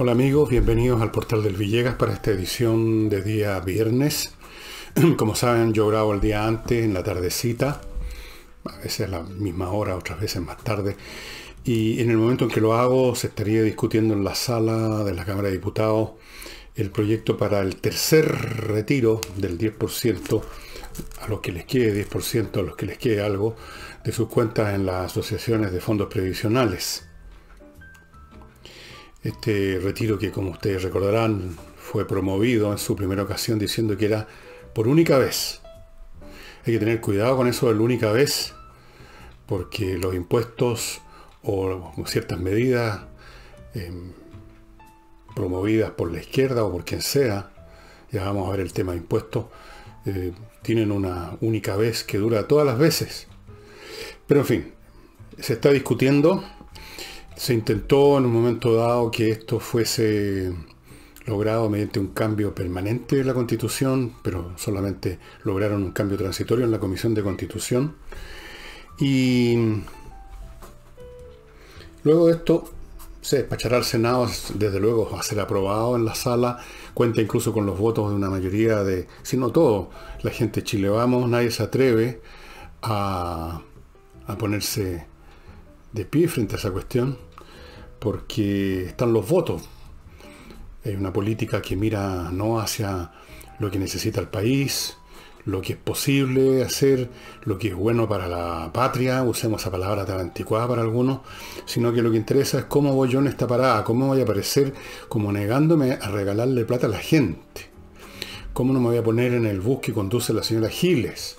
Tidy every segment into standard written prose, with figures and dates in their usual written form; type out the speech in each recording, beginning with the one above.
Hola amigos, bienvenidos al Portal del Villegas para esta edición de día viernes. Como saben, yo grabo el día antes, en la tardecita, a veces a la misma hora, otras veces más tarde. Y en el momento en que lo hago, se estaría discutiendo en la sala de la Cámara de Diputados el proyecto para el tercer retiro del 10%, a los que les quede 10%, a los que les quede algo, de sus cuentas en las asociaciones de fondos previsionales. Este retiro que, como ustedes recordarán, fue promovido en su primera ocasión diciendo que era por única vez. Hay que tener cuidado con eso de la única vez, porque los impuestos o ciertas medidas promovidas por la izquierda o por quien sea, ya vamos a ver el tema de impuestos, tienen una única vez que dura todas las veces. Pero en fin, se está discutiendo. Se intentó en un momento dado que esto fuese logrado mediante un cambio permanente de la Constitución, pero solamente lograron un cambio transitorio en la Comisión de Constitución. Y luego de esto se despachará al Senado, desde luego va a ser aprobado en la sala, cuenta incluso con los votos de una mayoría de, si no todo, la gente de Chile Vamos. Nadie se atreve a ponerse de pie frente a esa cuestión, porque están los votos. Hay una política que mira no hacia lo que necesita el país, lo que es posible hacer, lo que es bueno para la patria, usemos esa palabra tan anticuada para algunos, sino que lo que interesa es cómo voy yo en esta parada, cómo voy a aparecer como negándome a regalarle plata a la gente, cómo no me voy a poner en el bus que conduce la señora Giles.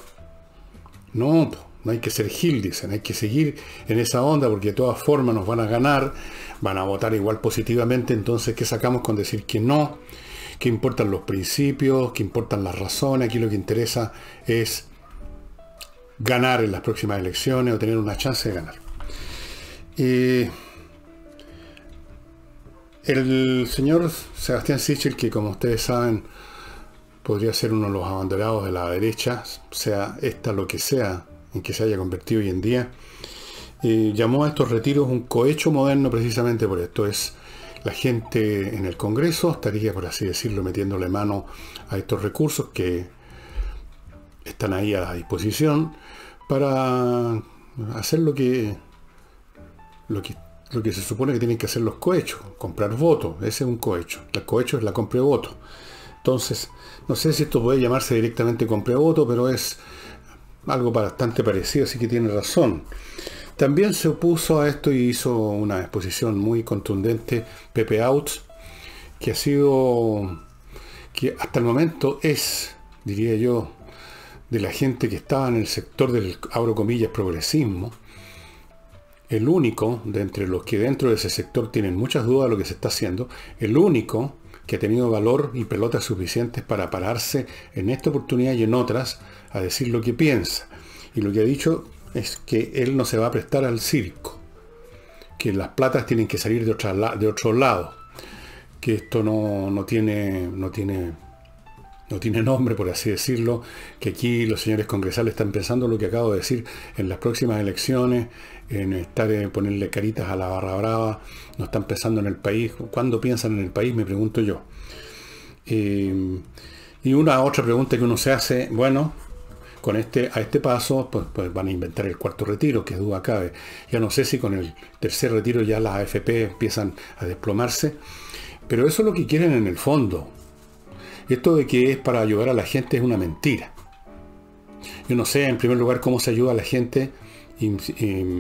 No hay que ser Gil, dicen, hay que seguir en esa onda porque de todas formas nos van a ganar, van a votar igual positivamente. Entonces, ¿qué sacamos con decir que no? ¿Qué importan los principios? ¿Qué importan las razones? Aquí lo que interesa es ganar en las próximas elecciones o tener una chance de ganar. El señor Sebastián Sichel, que como ustedes saben podría ser uno de los abanderados de la derecha, sea esta lo que sea en que se haya convertido hoy en día, llamó a estos retiros un cohecho moderno precisamente por esto. Es la gente en el Congreso estaría, por así decirlo, metiéndole mano a estos recursos que están ahí a la disposición para hacer lo que se supone que tienen que hacer los cohechos, comprar votos. Ese es un cohecho. El cohecho es la compra de votos. Entonces, no sé si esto puede llamarse directamente compra de votos, pero es algo bastante parecido, así que tiene razón. También se opuso a esto y hizo una exposición muy contundente Pepe Out, que hasta el momento es, diría yo, de la gente que estaba en el sector del, abro comillas, progresismo, el único de entre los que dentro de ese sector tienen muchas dudas de lo que se está haciendo, el único que ha tenido valor y pelotas suficientes para pararse en esta oportunidad y en otras a decir lo que piensa. Y lo que ha dicho es que él no se va a prestar al circo, que las platas tienen que salir de otro lado, que esto no tiene nombre, por así decirlo, que aquí los señores congresales están pensando lo que acabo de decir en las próximas elecciones, en ponerle caritas a la barra brava. No están pensando en el país. ¿Cuándo piensan en el país? Me pregunto yo. Y una otra pregunta que uno se hace, bueno, a este paso, pues van a inventar el cuarto retiro, que duda cabe. Ya no sé si con el tercer retiro ya las AFP empiezan a desplomarse, pero eso es lo que quieren en el fondo. Esto de que es para ayudar a la gente es una mentira. Yo no sé, en primer lugar, cómo se ayuda a la gente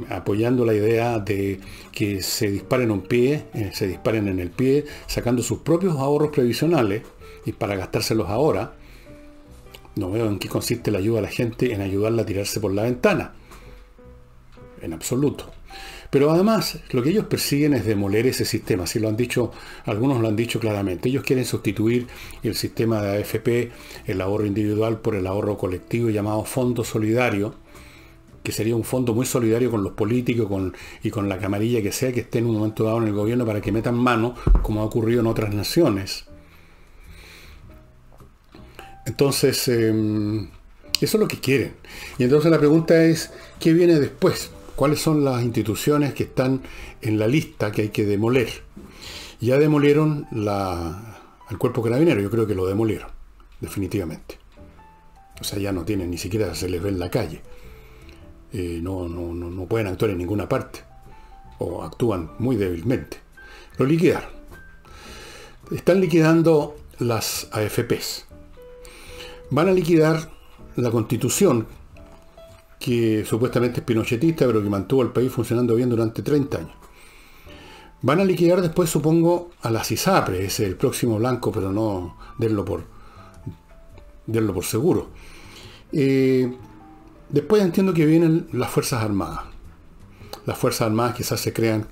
apoyando la idea de que se disparen en el pie, sacando sus propios ahorros previsionales y para gastárselos ahora. No veo en qué consiste la ayuda a la gente en ayudarla a tirarse por la ventana. En absoluto. Pero además, lo que ellos persiguen es demoler ese sistema. Si lo han dicho, algunos lo han dicho claramente. Ellos quieren sustituir el sistema de AFP, el ahorro individual, por el ahorro colectivo llamado Fondo Solidario, que sería un fondo muy solidario con los políticos y con la camarilla que sea que esté en un momento dado en el gobierno para que metan mano, como ha ocurrido en otras naciones. Entonces, eso es lo que quieren. Y entonces la pregunta es, ¿qué viene después? ¿Cuáles son las instituciones que están en la lista que hay que demoler? Ya demolieron al cuerpo carabinero, yo creo que lo demolieron, definitivamente. O sea, ya no tienen, ni siquiera se les ve en la calle. No pueden actuar en ninguna parte. O actúan muy débilmente. Lo liquidaron. Están liquidando las AFPs. Van a liquidar la Constitución, que supuestamente es pinochetista, pero que mantuvo el país funcionando bien durante 30 años. Van a liquidar después, supongo, a las ISAPRES, ese es el próximo blanco, pero no denlo por seguro. Después entiendo que vienen las Fuerzas Armadas. Las Fuerzas Armadas quizás se crean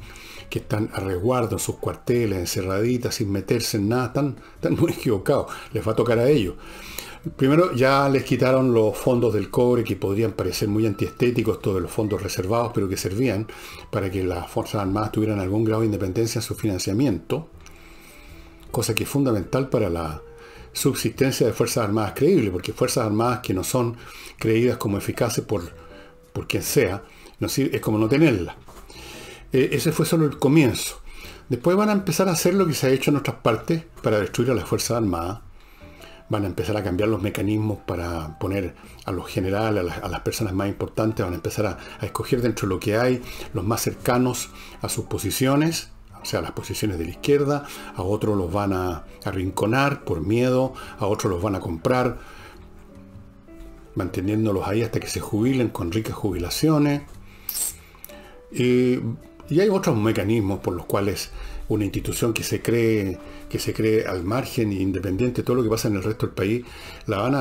que están a resguardo en sus cuarteles, encerraditas, sin meterse en nada, están muy equivocados. Les va a tocar a ellos. Primero, ya les quitaron los fondos del cobre, que podrían parecer muy antiestéticos, todos los fondos reservados, pero que servían para que las Fuerzas Armadas tuvieran algún grado de independencia en su financiamiento, cosa que es fundamental para la subsistencia de Fuerzas Armadas creíbles, porque Fuerzas Armadas que no son creídas como eficaces por quien sea, es como no tenerlas. Ese fue solo el comienzo. Después van a empezar a hacer lo que se ha hecho en otras partes para destruir a las Fuerzas Armadas. Van a empezar a cambiar los mecanismos para poner a los generales, a las personas más importantes, van a empezar a escoger dentro de lo que hay los más cercanos a sus posiciones, o sea, las posiciones de la izquierda. A otros los van a arrinconar por miedo, a otros los van a comprar, manteniéndolos ahí hasta que se jubilen con ricas jubilaciones. Y hay otros mecanismos por los cuales una institución que se cree al margen e independiente de todo lo que pasa en el resto del país, la van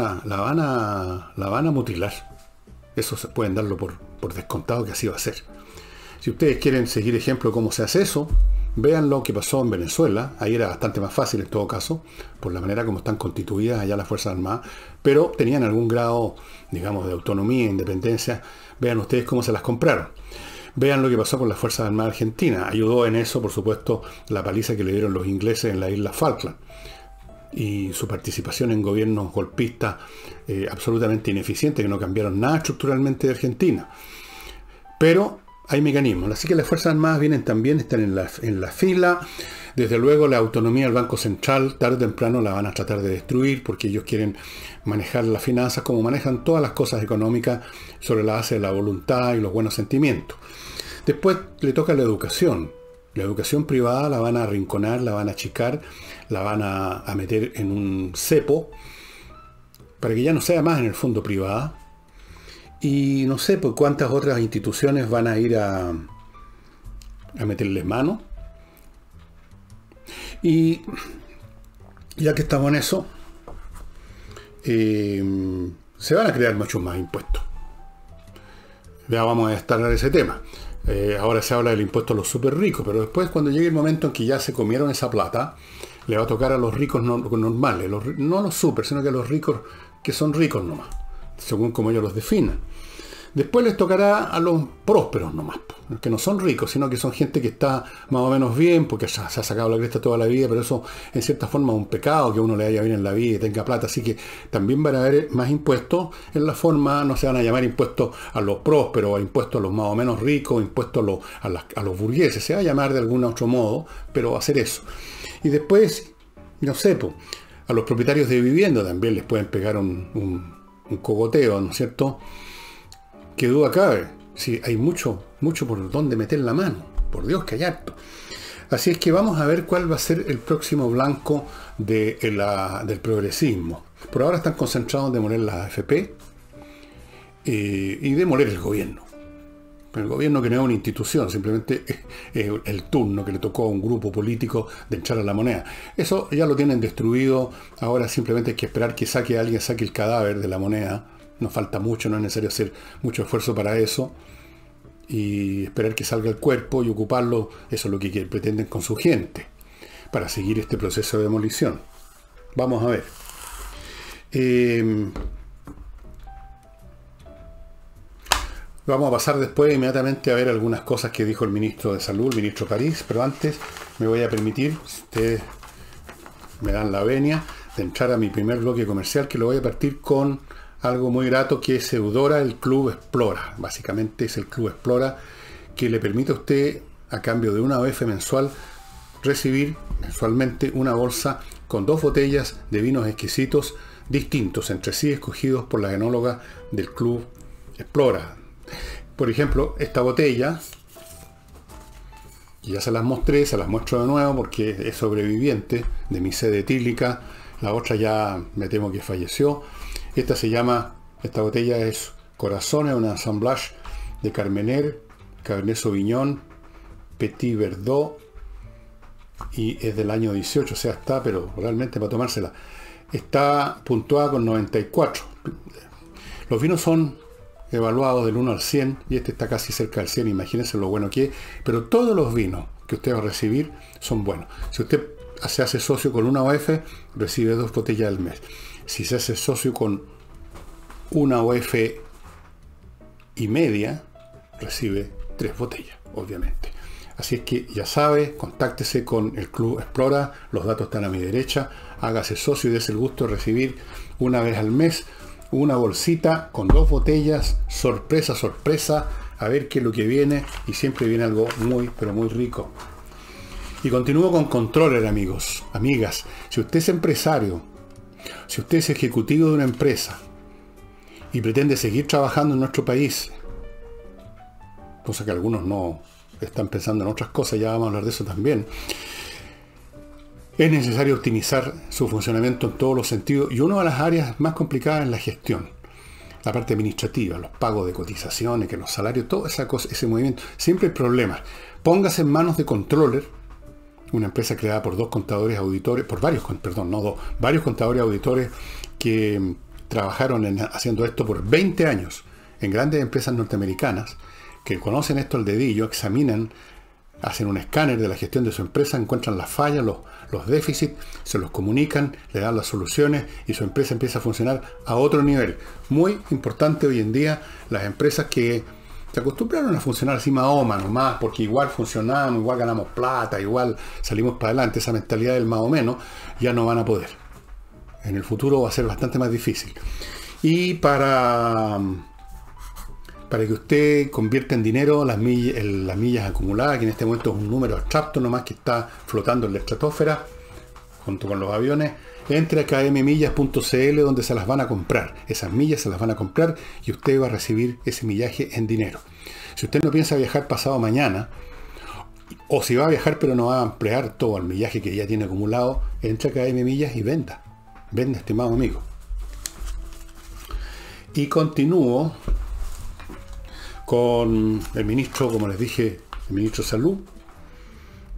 a mutilar. Eso pueden darlo por descontado que así va a ser. Si ustedes quieren seguir ejemplo de cómo se hace eso, vean lo que pasó en Venezuela. Ahí era bastante más fácil en todo caso, por la manera como están constituidas allá las Fuerzas Armadas, pero tenían algún grado, digamos, de autonomía e independencia. Vean ustedes cómo se las compraron. Vean lo que pasó con las Fuerzas Armadas Argentinas. Ayudó en eso, por supuesto, la paliza que le dieron los ingleses en la isla Falkland. Y su participación en gobiernos golpistas absolutamente ineficientes, que no cambiaron nada estructuralmente de Argentina. Pero hay mecanismos. Así que las Fuerzas Armadas vienen también, están en la fila. Desde luego la autonomía del Banco Central, tarde o temprano la van a tratar de destruir, porque ellos quieren manejar las finanzas como manejan todas las cosas económicas, sobre la base de la voluntad y los buenos sentimientos. Después le toca la educación. La educación privada la van a arrinconar, la van a achicar, la van a meter en un cepo, para que ya no sea más en el fondo privada. Y no sé por cuántas otras instituciones van a ir a meterles mano. Y ya que estamos en eso, se van a crear muchos más impuestos. Ya vamos a destacar ese tema. Ahora se habla del impuesto a los súper ricos, pero después, cuando llegue el momento en que ya se comieron esa plata, le va a tocar a los ricos normales, no a los súper, sino que a los ricos que son ricos nomás, según como ellos los definan. Después les tocará a los prósperos nomás, que no son ricos, sino que son gente que está más o menos bien, porque se ha sacado la cresta toda la vida, pero eso en cierta forma es un pecado, que uno le vaya bien en la vida y tenga plata. Así que también van a haber más impuestos en la forma, no se van a llamar impuestos a los prósperos, impuestos a los más o menos ricos, impuestos a los burgueses, se va a llamar de algún otro modo, pero va a ser eso. Y después, no sé, a los propietarios de vivienda también les pueden pegar un cogoteo, ¿no es cierto? Qué duda cabe, si hay mucho por donde meter la mano, por Dios que hay harto. Así es que vamos a ver cuál va a ser el próximo blanco del progresismo. Por ahora están concentrados en demoler las AFP y demoler el gobierno. El gobierno, que no es una institución, simplemente es el turno que le tocó a un grupo político de echar a la moneda. Eso ya lo tienen destruido, ahora simplemente hay que esperar que alguien saque el cadáver de la moneda. No falta mucho, no es necesario hacer mucho esfuerzo para eso. Y esperar que salga el cuerpo y ocuparlo, eso es lo que pretenden con su gente, para seguir este proceso de demolición. Vamos a ver. Vamos a pasar después inmediatamente a ver algunas cosas que dijo el ministro de Salud, el ministro París, pero antes me voy a permitir, si ustedes me dan la venia, de entrar a mi primer bloque comercial, que lo voy a partir con algo muy grato, que es Eudora, el Club Explora. Básicamente es el Club Explora, que le permite a usted, a cambio de una OF mensual, recibir mensualmente una bolsa con 2 botellas de vinos exquisitos distintos entre sí, escogidos por la enóloga del Club Explora. Por ejemplo, esta botella, ya se las mostré, se las muestro de nuevo porque es sobreviviente de mi sed etílica. La otra ya me temo que falleció. Esta botella es Corazón, es una assemblage de Carmener, Cabernet Sauvignon, Petit Verdot, y es del año 18, o sea, está, pero realmente para tomársela. Está puntuada con 94. Los vinos son evaluados del 1 al 100 y este está casi cerca del 100, imagínense lo bueno que es. Pero todos los vinos que usted va a recibir son buenos. Si usted se hace socio con una OF, recibe 2 botellas al mes. Si se hace socio con una OF y media, recibe 3 botellas, obviamente. Así es que ya sabe, contáctese con el Club Explora, los datos están a mi derecha, hágase socio y dése el gusto de recibir una vez al mes una bolsita con 2 botellas, sorpresa, sorpresa, a ver qué es lo que viene, y siempre viene algo muy, pero muy rico. Y continúo con Controller, amigos, amigas. Si usted es empresario, si usted es ejecutivo de una empresa y pretende seguir trabajando en nuestro país, cosa que algunos no están pensando en otras cosas, ya vamos a hablar de eso también, es necesario optimizar su funcionamiento en todos los sentidos, y una de las áreas más complicadas es la gestión, la parte administrativa, los pagos de cotizaciones, que los salarios, toda esa cosa, ese movimiento, siempre hay problemas. Póngase en manos de Controller, una empresa creada por varios contadores auditores que trabajaron haciendo esto por 20 años en grandes empresas norteamericanas, que conocen esto al dedillo, examinan, hacen un escáner de la gestión de su empresa, encuentran las fallas, los déficits, se los comunican, le dan las soluciones y su empresa empieza a funcionar a otro nivel. Muy importante hoy en día las empresas que se acostumbraron a funcionar así Mahoma nomás, porque igual funcionamos, igual ganamos plata, igual salimos para adelante, esa mentalidad del más o menos, ya no van a poder. En el futuro va a ser bastante más difícil. Y para que usted convierta en dinero las millas acumuladas, que en este momento es un número abstracto nomás que está flotando en la estratosfera junto con los aviones, entre a kmmillas.cl, donde se las van a comprar. Esas millas se las van a comprar y usted va a recibir ese millaje en dinero. Si usted no piensa viajar pasado mañana, o si va a viajar pero no va a emplear todo el millaje que ya tiene acumulado, entre a kmmillas y venda. Venda, estimado amigo. Y continúo con el ministro, como les dije, el ministro de Salud,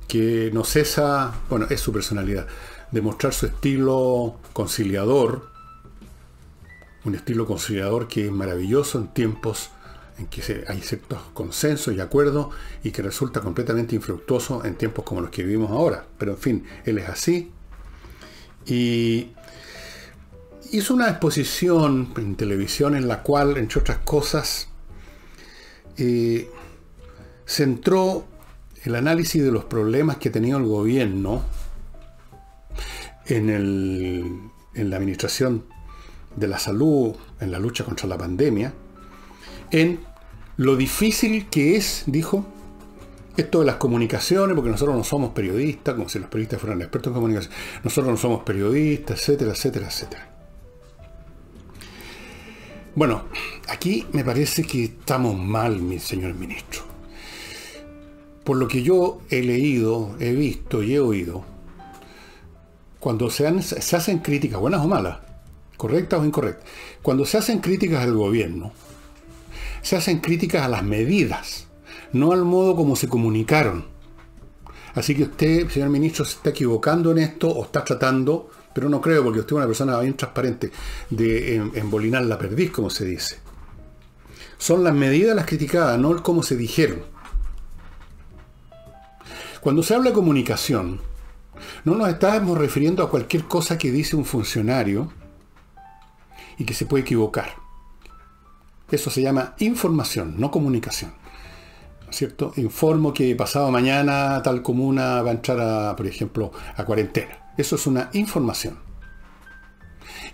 que no cesa, bueno, es su personalidad, de mostrar su estilo conciliador, un estilo conciliador que es maravilloso en tiempos en que hay ciertos consensos y acuerdos y que resulta completamente infructuoso en tiempos como los que vivimos ahora. Pero en fin, él es así. Y hizo una exposición en televisión en la cual, entre otras cosas, centró el análisis de los problemas que ha tenido el gobierno en la administración de la salud, en la lucha contra la pandemia, en lo difícil que es, dijo, esto de las comunicaciones, porque nosotros no somos periodistas, como si los periodistas fueran expertos en comunicación, nosotros no somos periodistas, etcétera, etcétera, etcétera. Bueno, aquí me parece que estamos mal, mi señor ministro. Por lo que yo he leído, he visto y he oído, cuando se hacen críticas, buenas o malas, correctas o incorrectas, cuando se hacen críticas al gobierno, se hacen críticas a las medidas, no al modo como se comunicaron. Así que usted, señor ministro, se está equivocando en esto o está tratando, pero no creo, porque usted es una persona bien transparente, de embolinar la perdiz, como se dice. Son las medidas las criticadas, no el cómo se dijeron. Cuando se habla de comunicación, no nos estamos refiriendo a cualquier cosa que dice un funcionario y que se puede equivocar. Eso se llama información, no comunicación. ¿Cierto? Informo que pasado mañana tal comuna va a entrar, por ejemplo, a cuarentena. Eso es una información.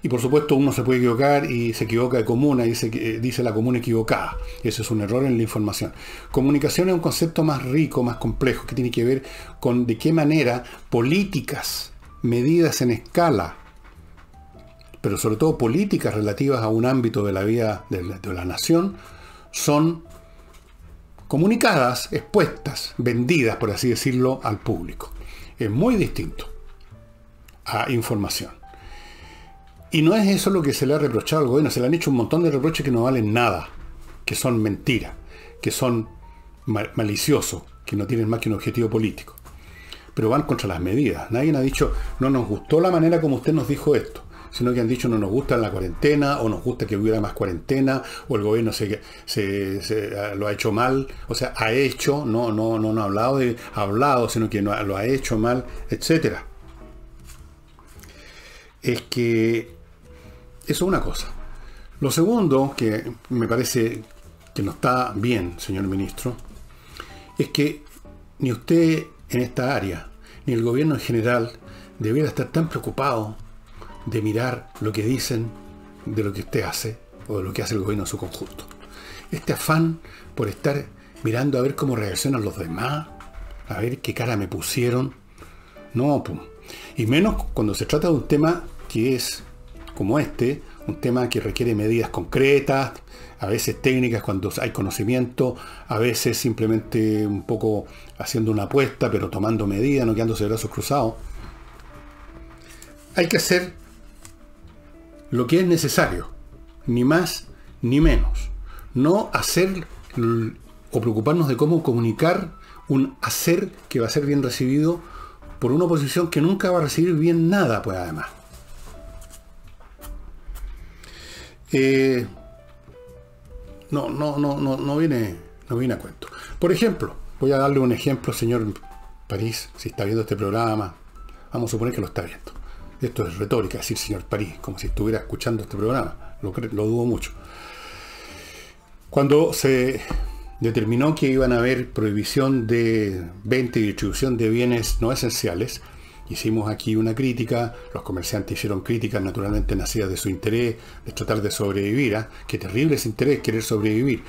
Y por supuesto uno se puede equivocar y se equivoca de comuna y dice la comuna equivocada. Eso es un error en la información. Comunicación es un concepto más rico, más complejo, que tiene que ver con de qué manera políticas medidas en escala, pero sobre todo políticas relativas a un ámbito de la vida de la nación, son comunicadas, expuestas, vendidas, por así decirlo, al público. Es muy distinto a información. Y no es eso lo que se le ha reprochado al gobierno. Se le han hecho un montón de reproches que no valen nada, que son mentiras, que son maliciosos, que no tienen más que un objetivo político. Pero van contra las medidas. Nadie ha dicho, no nos gustó la manera como usted nos dijo esto, sino que han dicho, no nos gusta la cuarentena, o nos gusta que hubiera más cuarentena, o el gobierno lo ha hecho mal. O sea, ha hecho, no ha hablado, sino que lo ha hecho mal, etc. Es que eso es una cosa. Lo segundo, que me parece que no está bien, señor ministro, es que ni usted en esta área, ni el gobierno en general, debiera estar tan preocupado de mirar lo que dicen de lo que usted hace, o de lo que hace el gobierno en su conjunto. Este afán por estar mirando a ver cómo reaccionan los demás, a ver qué cara me pusieron, no, pum. Y menos cuando se trata de un tema que es como este, un tema que requiere medidas concretas, a veces técnicas cuando hay conocimiento, a veces simplemente un poco haciendo una apuesta, pero tomando medidas, no quedándose de brazos cruzados. Hay que hacer lo que es necesario, ni más ni menos. No hacer o preocuparnos de cómo comunicar un hacer que va a ser bien recibido por una oposición que nunca va a recibir bien nada, pues además. No viene a cuento. Por ejemplo, voy a darle un ejemplo, señor París, si está viendo este programa, vamos a suponer que lo está viendo. Esto es retórica, decir señor París, como si estuviera escuchando este programa, lo dudo mucho. Cuando se determinó que iban a haber prohibición de venta y distribución de bienes no esenciales, hicimos aquí una crítica, los comerciantes hicieron críticas naturalmente nacidas de su interés, de tratar de sobrevivir. Qué terrible ese interés, querer sobrevivir.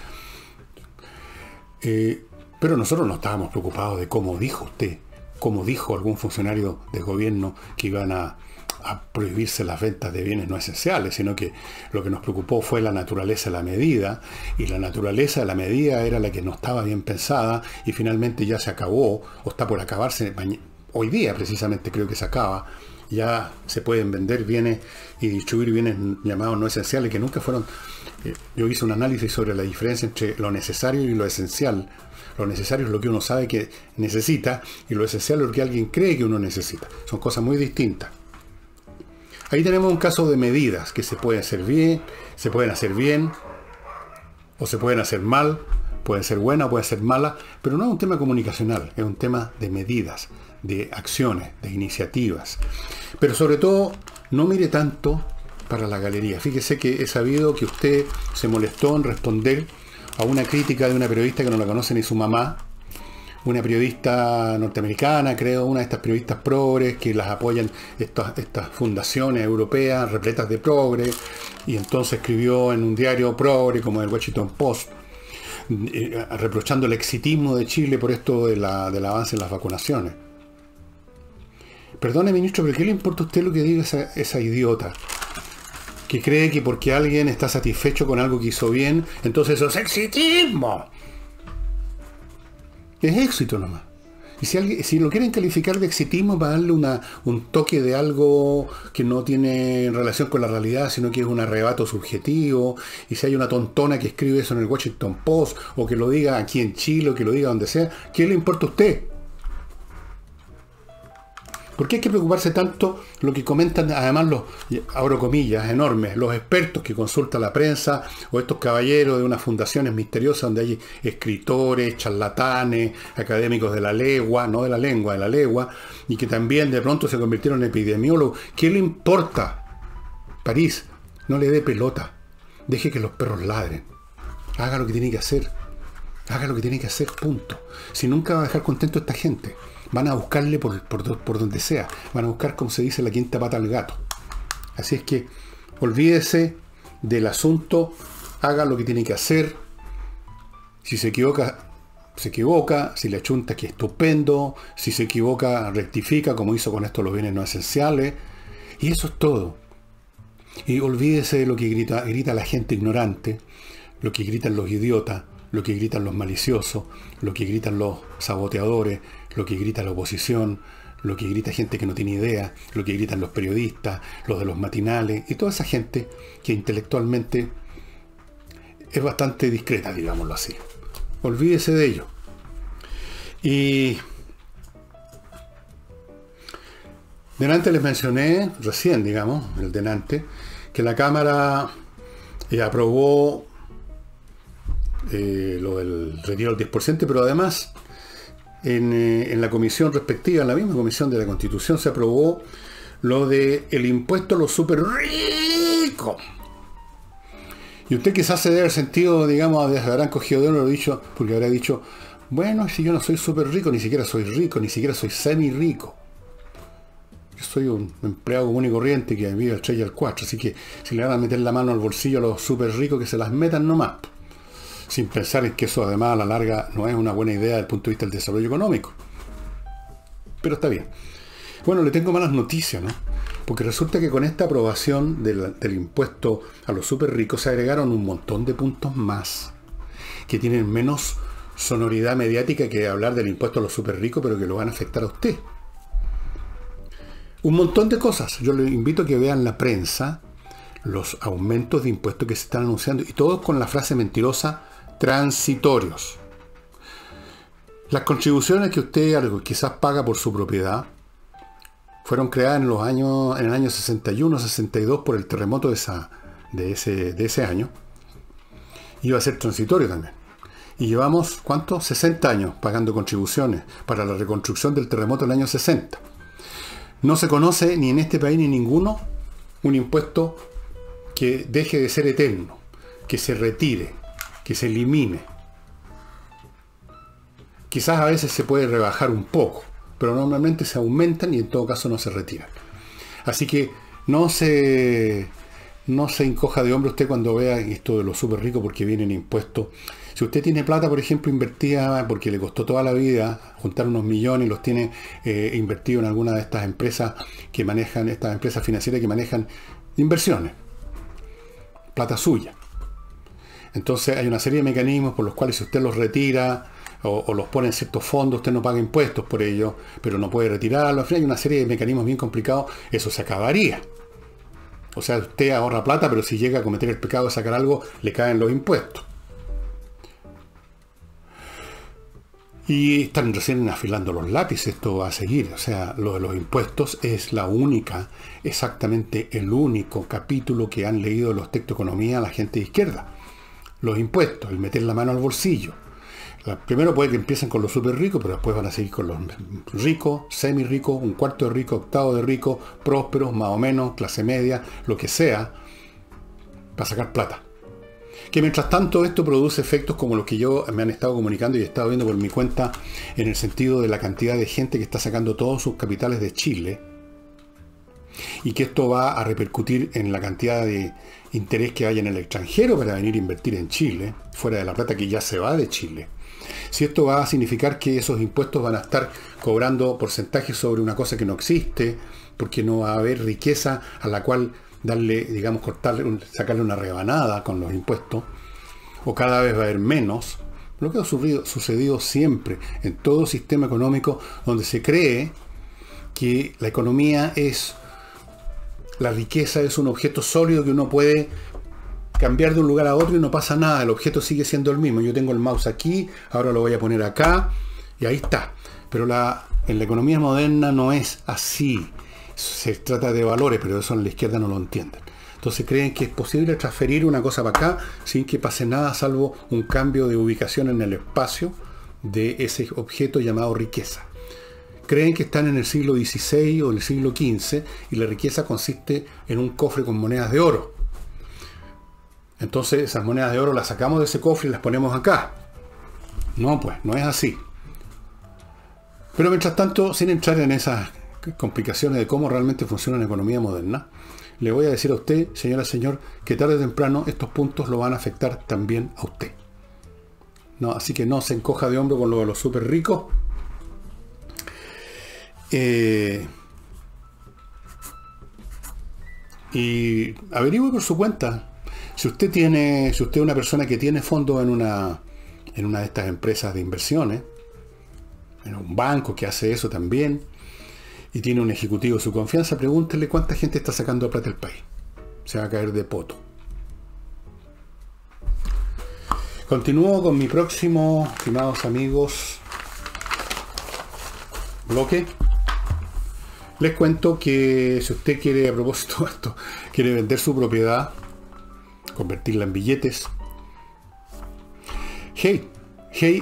Pero nosotros no estábamos preocupados de cómo dijo usted, cómo dijo algún funcionario de gobierno que iban a prohibirse las ventas de bienes no esenciales, sino que lo que nos preocupó fue la naturaleza de la medida, y la naturaleza de la medida era la que no estaba bien pensada, y finalmente ya se acabó, o está por acabarse. Hoy día precisamente creo que se acaba. Ya se pueden vender bienes y distribuir bienes llamados no esenciales, que nunca fueron. Yo hice un análisis sobre la diferencia entre lo necesario y lo esencial. Lo necesario es lo que uno sabe que necesita, y lo esencial es lo que alguien cree que uno necesita. Son cosas muy distintas. Ahí tenemos un caso de medidas que se pueden hacer bien, o se pueden hacer mal, pueden ser buenas o pueden ser malas, pero no es un tema comunicacional, es un tema de medidas, de acciones, de iniciativas. Pero sobre todo, no mire tanto para la galería. Fíjese que he sabido que usted se molestó en responder a una crítica de una periodista que no la conoce ni su mamá, una periodista norteamericana, creo, una de estas periodistas progres que las apoyan estas fundaciones europeas repletas de progre, y entonces escribió en un diario progre como el Washington Post, reprochando el exitismo de Chile por esto del avance en las vacunaciones. Perdone, ministro, pero ¿qué le importa a usted lo que diga esa idiota? Que cree que porque alguien está satisfecho con algo que hizo bien, entonces eso es exitismo. Es éxito nomás. Y si lo quieren calificar de exitismo para darle un toque de algo que no tiene relación con la realidad, sino que es un arrebato subjetivo, y si hay una tontona que escribe eso en el Washington Post, o que lo diga aquí en Chile, o que lo diga donde sea, ¿qué le importa a usted? ¿Por qué hay que preocuparse tanto lo que comentan, además los, abro comillas, enormes, los expertos que consulta la prensa, o estos caballeros de unas fundaciones misteriosas donde hay escritores, charlatanes, académicos de la legua, no de la lengua, de la legua, y que también de pronto se convirtieron en epidemiólogos? ¿Qué le importa? París, no le dé pelota. Deje que los perros ladren. Haga lo que tiene que hacer. Haga lo que tiene que hacer, punto. Si nunca va a dejar contento a esta gente. Van a buscarle por donde sea. Van a buscar, como se dice, la quinta pata al gato. Así es que Olvídese del asunto, haga lo que tiene que hacer. Si se equivoca, se equivoca. Si le achunta, que estupendo. Si se equivoca, rectifica, como hizo con esto los bienes no esenciales. Y eso es todo. Y olvídese de lo que grita la gente ignorante, lo que gritan los idiotas, lo que gritan los maliciosos, lo que gritan los saboteadores, lo que grita la oposición, lo que grita gente que no tiene idea, lo que gritan los periodistas, los de los matinales, y toda esa gente que intelectualmente es bastante discreta, digámoslo así. Olvídese de ello. Y delante les mencioné, recién, digamos, el delante, que la Cámara aprobó lo del retiro del 10%, pero además en la comisión respectiva, en la misma comisión de la Constitución, se aprobó lo de el impuesto a los súper ricos. Y usted quizás se debe haber sentido, digamos, habrán cogido de lo dicho, porque habrá dicho, bueno, si yo no soy súper rico, ni siquiera soy rico, ni siquiera soy semi rico. Yo soy un empleado común y corriente que vive al 3 y al 4, así que si le van a meter la mano al bolsillo a los súper ricos, que se las metan nomás. Sin pensar en que eso además a la larga no es una buena idea desde el punto de vista del desarrollo económico. Pero está bien. Bueno, le tengo malas noticias, ¿no? Porque resulta que con esta aprobación del impuesto a los súper ricos se agregaron un montón de puntos más que tienen menos sonoridad mediática que hablar del impuesto a los súper ricos, pero que lo van a afectar a usted. Un montón de cosas. Yo le invito a que vean la prensa los aumentos de impuestos que se están anunciando, y todos con la frase mentirosa, transitorios. Las contribuciones que usted quizás paga por su propiedad fueron creadas en el año 61, 62 por el terremoto de ese año. Iba a ser transitorio también. Y llevamos, ¿cuánto? 60 años pagando contribuciones para la reconstrucción del terremoto del año 60. No se conoce ni en este país ni en ninguno un impuesto que deje de ser eterno, que se retire, que se elimine. Quizás a veces se puede rebajar un poco, pero normalmente se aumentan y en todo caso no se retiran. Así que no se encoja de hombro usted cuando vea esto de los súper ricos porque vienen impuestos. Si usted tiene plata, por ejemplo, invertida porque le costó toda la vida juntar unos millones y los tiene invertido en alguna de estas empresas que manejan, estas empresas financieras que manejan inversiones, plata suya. Entonces hay una serie de mecanismos por los cuales si usted los retira o los pone en ciertos fondos, usted no paga impuestos por ello, pero no puede retirarlo. Al final hay una serie de mecanismos bien complicados. Eso se acabaría. O sea, usted ahorra plata, pero si llega a cometer el pecado de sacar algo, le caen los impuestos. Y están recién afilando los lápices, esto va a seguir. O sea, lo de los impuestos es exactamente el único capítulo que han leído los textos de economía la gente de izquierda. Los impuestos, el meter la mano al bolsillo. Primero puede que empiecen con los súper ricos, pero después van a seguir con los ricos, semi ricos, un cuarto de rico, octavo de rico, prósperos, más o menos, clase media, lo que sea, para sacar plata. Que mientras tanto esto produce efectos como los que me han estado comunicando y he estado viendo por mi cuenta, en el sentido de la cantidad de gente que está sacando todos sus capitales de Chile, y que esto va a repercutir en la cantidad de interés que hay en el extranjero para venir a invertir en Chile, fuera de la plata que ya se va de Chile. Si esto va a significar que esos impuestos van a estar cobrando porcentajes sobre una cosa que no existe, porque no va a haber riqueza a la cual darle, digamos, sacarle una rebanada con los impuestos, o cada vez va a haber menos, lo que ha sucedido siempre en todo sistema económico donde se cree que la economía la riqueza es un objeto sólido que uno puede cambiar de un lugar a otro y no pasa nada, el objeto sigue siendo el mismo. Yo tengo el mouse aquí, ahora lo voy a poner acá, y ahí está. Pero en la economía moderna no es así. Se trata de valores, pero eso en la izquierda no lo entienden. Entonces creen que es posible transferir una cosa para acá sin que pase nada, salvo un cambio de ubicación en el espacio de ese objeto llamado riqueza. Creen que están en el siglo XVI o en el siglo XV y la riqueza consiste en un cofre con monedas de oro. Entonces esas monedas de oro las sacamos de ese cofre y las ponemos acá. No, pues, no es así. Pero mientras tanto, sin entrar en esas complicaciones de cómo realmente funciona la economía moderna, le voy a decir a usted, señora, señor, que tarde o temprano estos puntos lo van a afectar también a usted. No, así que no se encoja de hombro con lo de los súper ricos. Y averigüe por su cuenta. Si usted es una persona que tiene fondos en una de estas empresas de inversiones, en un banco que hace eso también, y tiene un ejecutivo de su confianza, pregúntele cuánta gente está sacando plata del país. Se va a caer de poto. Continúo con mi próximo, estimados amigos, bloque. Les cuento que si usted quiere, a propósito de esto, quiere vender su propiedad, convertirla en billetes, Hey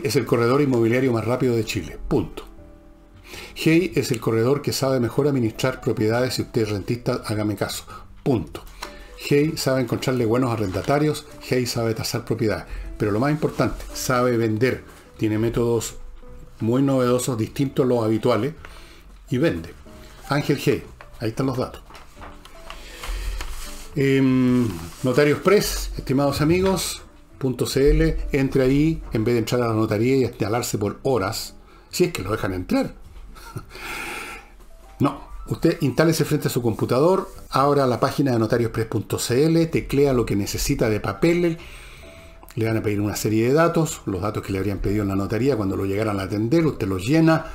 es el corredor inmobiliario más rápido de Chile. Punto. Hey es el corredor que sabe mejor administrar propiedades. Si usted es rentista, hágame caso. Punto. Hey sabe encontrarle buenos arrendatarios. Hey sabe tasar propiedades. Pero lo más importante, sabe vender. Tiene métodos muy novedosos, distintos a los habituales, y vende. Ángel Hey. Ahí están los datos. Notarios Press, estimados amigos, .cl, entre ahí en vez de entrar a la notaría y instalarse por horas, si es que lo dejan entrar. No, usted instálese frente a su computador, abra la página de notariospress.cl, teclea lo que necesita de papeles, le van a pedir una serie de datos, los datos que le habrían pedido en la notaría cuando lo llegaran a atender, usted los llena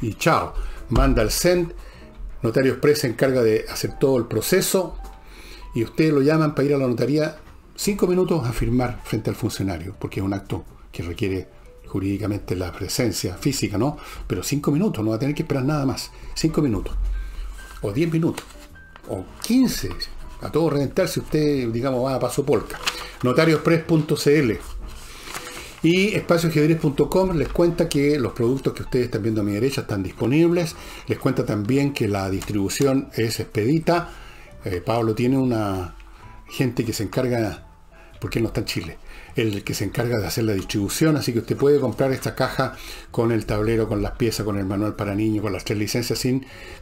y chao, manda el send. Notarios Press se encarga de hacer todo el proceso y ustedes lo llaman para ir a la notaría 5 minutos a firmar frente al funcionario, porque es un acto que requiere jurídicamente la presencia física, ¿no? Pero 5 minutos, no va a tener que esperar nada más. 5 minutos, o 10 minutos, o 15, a todo reventar si usted, digamos, va a paso polka. Notariospress.cl y espacioajedrez.com les cuenta que los productos que ustedes están viendo a mi derecha están disponibles. Les cuenta también que la distribución es expedita. Pablo tiene una gente que se encarga, porque él no está en Chile, el que se encarga de hacer la distribución, así que usted puede comprar esta caja con el tablero, con las piezas, con el manual para niños, con las 3 licencias,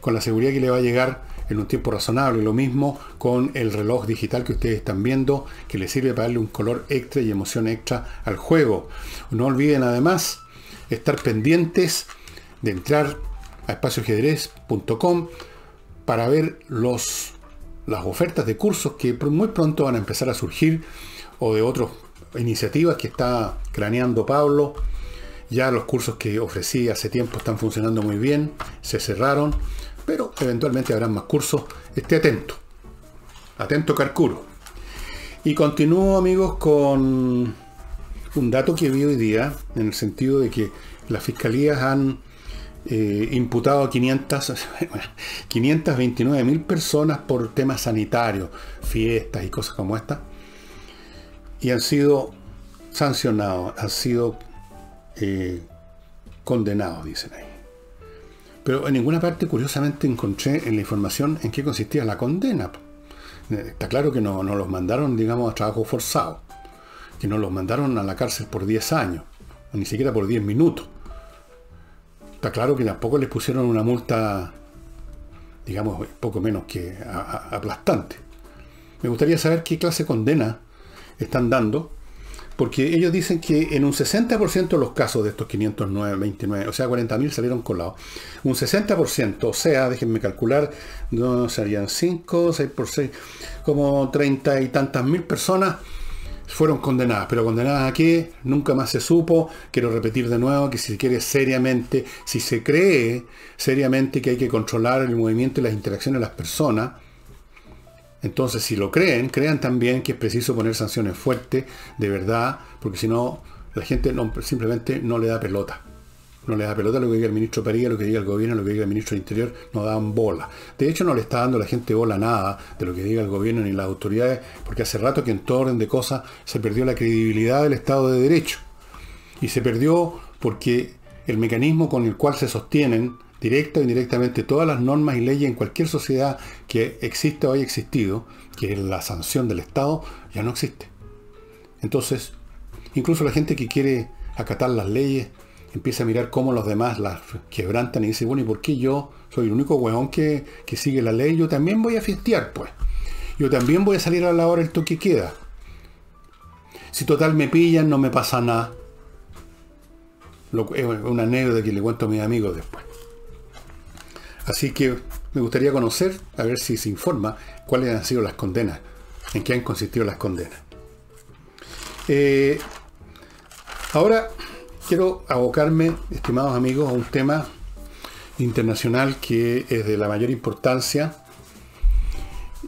con la seguridad que le va a llegar en un tiempo razonable. Lo mismo con el reloj digital que ustedes están viendo, que le sirve para darle un color extra y emoción extra al juego. No olviden además estar pendientes de entrar a espacioajedrez.com para ver las ofertas de cursos que muy pronto van a empezar a surgir, o de otras iniciativas que está craneando Pablo. Ya los cursos que ofrecí hace tiempo están funcionando muy bien, se cerraron, pero eventualmente habrán más cursos. Esté atento Carcuro. Y continúo, amigos, con un dato que vi hoy día, en el sentido de que las fiscalías han imputado a 529.000 personas por temas sanitarios, fiestas y cosas como esta, y han sido sancionados, han sido condenados, dicen ahí. Pero en ninguna parte, curiosamente, encontré en la información en qué consistía la condena. Está claro que no los mandaron, digamos, a trabajo forzado, que no los mandaron a la cárcel por 10 años, o ni siquiera por 10 minutos. Está claro que tampoco les pusieron una multa, digamos, poco menos que aplastante. Me gustaría saber qué clase de condena están dando, porque ellos dicen que en un 60% de los casos de estos 529, o sea, 40.000 salieron colados. Un 60%, o sea, déjenme calcular, no serían 5, 6 por 6, como 30 y tantas mil personas fueron condenadas. ¿Pero condenadas a qué? Nunca más se supo. Quiero repetir de nuevo que si se quiere seriamente, si se cree seriamente que hay que controlar el movimiento y las interacciones de las personas, entonces si lo crean también que es preciso poner sanciones fuertes, de verdad, porque si no, la gente simplemente no le da pelota. No le da pelota lo que diga el ministro Parilla, lo que diga el gobierno, lo que diga el ministro del Interior, no dan bola. De hecho, no le está dando a la gente bola nada de lo que diga el gobierno ni las autoridades, porque hace rato que en todo orden de cosas se perdió la credibilidad del Estado de Derecho. Y se perdió porque el mecanismo con el cual se sostienen directa o indirectamente todas las normas y leyes en cualquier sociedad que exista o haya existido, que es la sanción del Estado, ya no existe. Entonces, incluso la gente que quiere acatar las leyes empieza a mirar cómo los demás las quebrantan y dice, bueno, ¿y por qué yo soy el único huevón que sigue la ley? Yo también voy a fiestear, pues. yo también voy a salir a la hora del toque queda. Si total me pillan, no me pasa nada. Es una anécdota que le cuento a mis amigos después. Así que me gustaría conocer, a ver si se informa, cuáles han sido las condenas, en qué han consistido las condenas. Ahora quiero abocarme, estimados amigos, a un tema internacional que es de la mayor importancia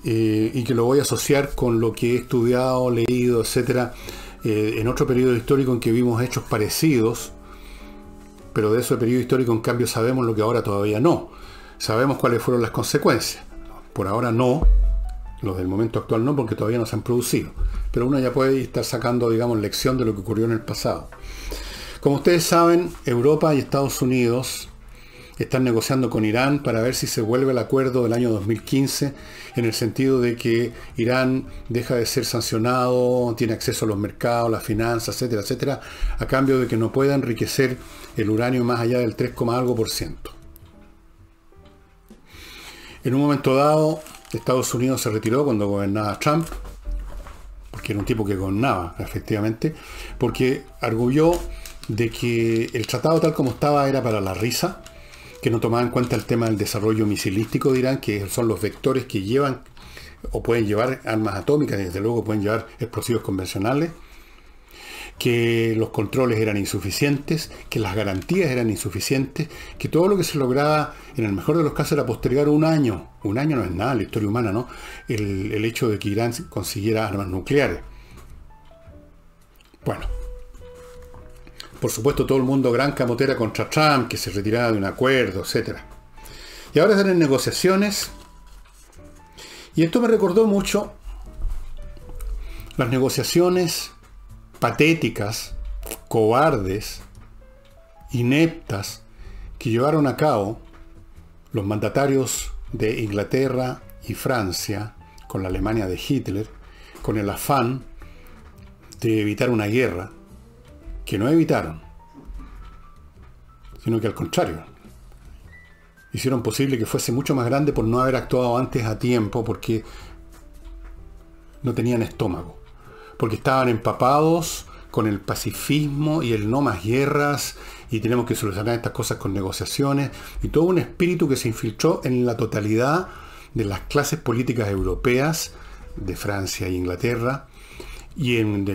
y que lo voy a asociar con lo que he estudiado, leído, etcétera, en otro periodo histórico en que vimos hechos parecidos, pero de ese periodo histórico en cambio sabemos lo que ahora todavía no. Sabemos cuáles fueron las consecuencias. Por ahora no, los del momento actual no, porque todavía no se han producido. Pero uno ya puede estar sacando, digamos, lección de lo que ocurrió en el pasado. Como ustedes saben, Europa y Estados Unidos están negociando con Irán para ver si se vuelve el acuerdo del año 2015, en el sentido de que Irán deja de ser sancionado, tiene acceso a los mercados, las finanzas, etcétera, etcétera, a cambio de que no pueda enriquecer el uranio más allá del 3, algo por ciento. En un momento dado, Estados Unidos se retiró cuando gobernaba Trump, porque era un tipo que gobernaba, efectivamente, porque arguyó de que el tratado tal como estaba era para la risa, que no tomaba en cuenta el tema del desarrollo misilístico de Irán, que son los vectores que llevan o pueden llevar armas atómicas, y desde luego pueden llevar explosivos convencionales, que los controles eran insuficientes, que las garantías eran insuficientes, que todo lo que se lograba, en el mejor de los casos, era postergar un año. Un año no es nada en la historia humana, ¿no? El hecho de que Irán consiguiera armas nucleares. Bueno, por supuesto todo el mundo gran camotera contra Trump, que se retiraba de un acuerdo, etc. Y ahora están en negociaciones, y esto me recordó mucho las negociaciones patéticas, cobardes, ineptas que llevaron a cabo los mandatarios de Inglaterra y Francia con la Alemania de Hitler, con el afán de evitar una guerra que no evitaron, sino que al contrario hicieron posible que fuese mucho más grande por no haber actuado antes a tiempo, porque no tenían estómago, porque estaban empapados con el pacifismo y el no más guerras, y tenemos que solucionar estas cosas con negociaciones, y todo un espíritu que se infiltró en la totalidad de las clases políticas europeas de Francia e Inglaterra, y en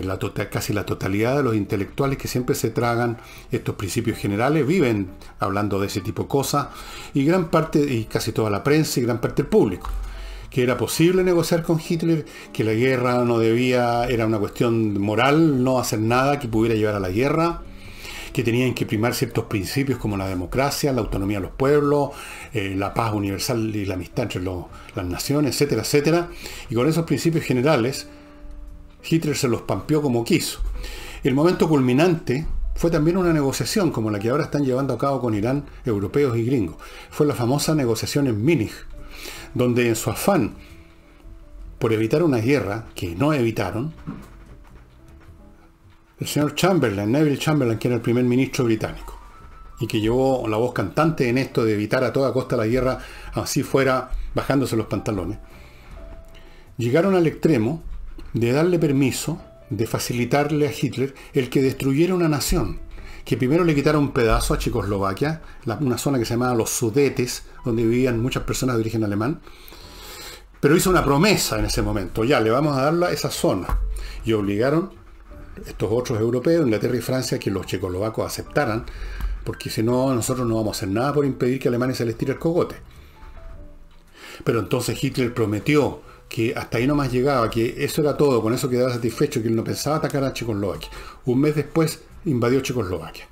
casi la totalidad de los intelectuales que siempre se tragan estos principios generales, viven hablando de ese tipo de cosas, y gran parte, y casi toda la prensa y gran parte del público, que era posible negociar con Hitler, que la guerra no debía, era una cuestión moral, no hacer nada que pudiera llevar a la guerra, que tenían que primar ciertos principios como la democracia, la autonomía de los pueblos, la paz universal y la amistad entre las naciones, etcétera, etcétera. Y con esos principios generales, Hitler se los pampeó como quiso. El momento culminante fue también una negociación como la que ahora están llevando a cabo con Irán europeos y gringos. Fue la famosa negociación en Múnich, donde en su afán por evitar una guerra, que no evitaron, el señor Chamberlain, Neville Chamberlain, que era el primer ministro británico, y que llevó la voz cantante en esto de evitar a toda costa la guerra, así fuera bajándose los pantalones, llegaron al extremo de darle permiso, de facilitarle a Hitler el que destruyera una nación, que primero le quitara un pedazo a Checoslovaquia, una zona que se llamaba los Sudetes, donde vivían muchas personas de origen alemán, pero hizo una promesa en ese momento: ya, le vamos a dar esa zona, y obligaron estos otros europeos, Inglaterra y Francia, que los checoslovacos aceptaran, porque si no, nosotros no vamos a hacer nada por impedir que a Alemania se les tire el cogote. Pero entonces Hitler prometió que hasta ahí nomás llegaba, que eso era todo, con eso quedaba satisfecho, que él no pensaba atacar a Checoslovaquia. Un mes después invadió Checoslovaquia.